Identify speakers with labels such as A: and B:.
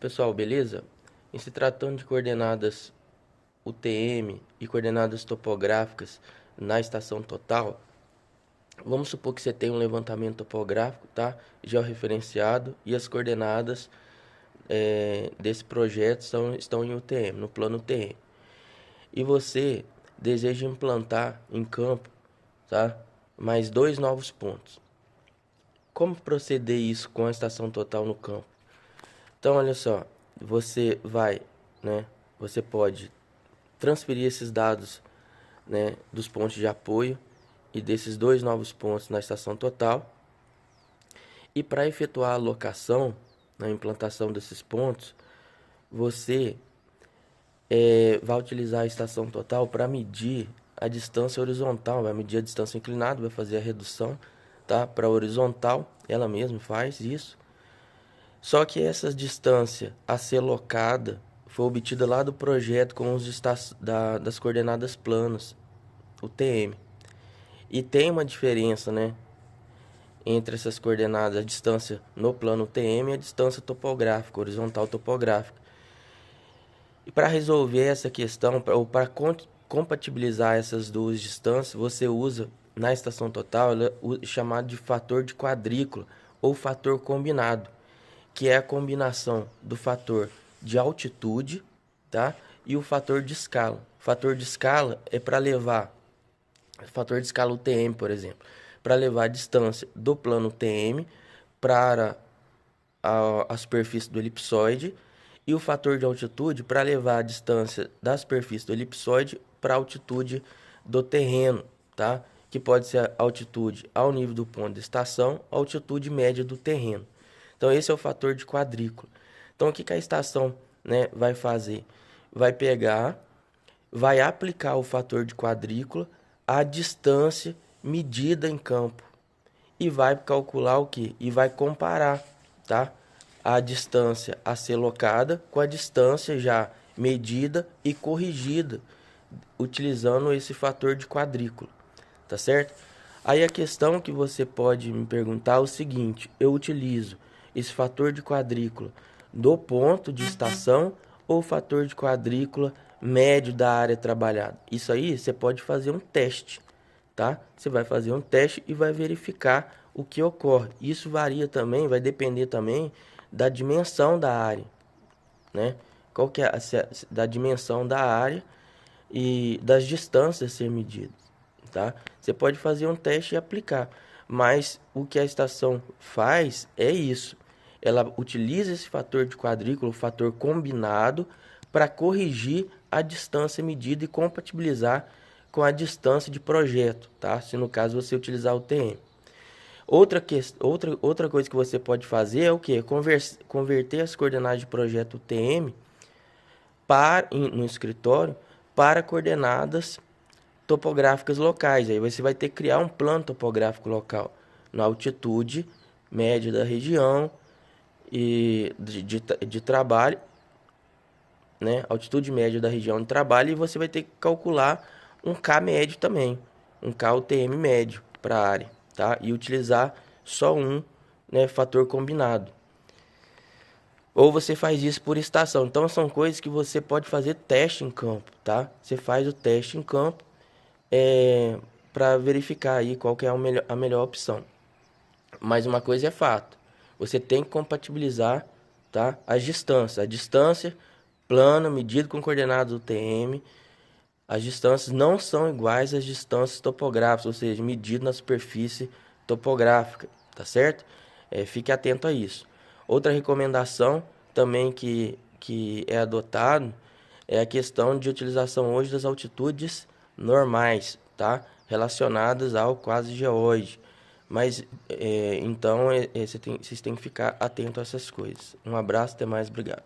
A: Pessoal, beleza? Em se tratando de coordenadas UTM e coordenadas topográficas na estação total, vamos supor que você tem um levantamento topográfico, tá? Georreferenciado e as coordenadas desse projeto estão em UTM, no plano UTM. E você deseja implantar em campo, tá? Mais dois novos pontos. Como proceder isso com a estação total no campo? Então, olha só, você vai, né? Você pode transferir esses dados, né, dos pontos de apoio e desses dois novos pontos na estação total. E para efetuar a alocação, na implantação desses pontos, você vai utilizar a estação total para medir a distância horizontal, vai medir a distância inclinada, vai fazer a redução, tá? Para horizontal, ela mesma faz isso. Só que essa distância a ser locada foi obtida lá do projeto com os das coordenadas planas, o TM. E tem uma diferença, né, entre essas coordenadas, a distância no plano TM e a distância topográfica, horizontal topográfica. E para resolver essa questão, ou para compatibilizar essas duas distâncias, você usa na estação total chamado de fator de quadrícula ou fator combinado, que é a combinação do fator de altitude, tá? E o fator de escala. O fator de escala é para levar, fator de escala UTM, por exemplo, para levar a distância do plano TM para a superfície do elipsoide, e o fator de altitude para levar a distância da superfície do elipsoide para a altitude do terreno, tá? Que pode ser a altitude ao nível do ponto de estação, a altitude média do terreno. Então esse é o fator de quadrícula. Então o que a estação, né, vai fazer? Vai pegar, vai aplicar o fator de quadrícula à distância medida em campo e vai calcular o que? E vai comparar, tá? A distância a ser locada com a distância já medida e corrigida utilizando esse fator de quadrícula, tá certo? Aí a questão que você pode me perguntar é o seguinte: eu utilizo esse fator de quadrícula do ponto de estação ou fator de quadrícula médio da área trabalhada? Isso aí você pode fazer um teste, tá? Você vai fazer um teste e vai verificar o que ocorre. Isso varia também, vai depender também da dimensão da área, né? Qual que é da dimensão da área e das distâncias a ser medidas, tá? Você pode fazer um teste e aplicar, mas o que a estação faz é isso. Ela utiliza esse fator de quadrícula, o fator combinado, para corrigir a distância medida e compatibilizar com a distância de projeto, tá? Se no caso você utilizar o TM. Outra coisa que você pode fazer é o que? Converter as coordenadas de projeto TM no escritório para coordenadas topográficas locais. Aí você vai ter que criar um plano topográfico local na altitude média da região e de trabalho, né? Altitude média da região de trabalho, e você vai ter que calcular um K médio também, um KUTM médio para a área, tá? E utilizar só um, né, fator combinado. Ou você faz isso por estação. Então são coisas que você pode fazer teste em campo, tá? Você faz o teste em campo para verificar aí qual que é a melhor opção. Mas uma coisa é fato: você tem que compatibilizar, tá, as distâncias. A distância plana, medida com coordenadas UTM, as distâncias não são iguais às distâncias topográficas, ou seja, medido na superfície topográfica, tá certo? Fique atento a isso. Outra recomendação também que é adotado é a questão de utilização hoje das altitudes normais, tá? Relacionadas ao quase geóide. Mas, então, vocês têm que ficar atento a essas coisas. Um abraço, até mais, obrigado.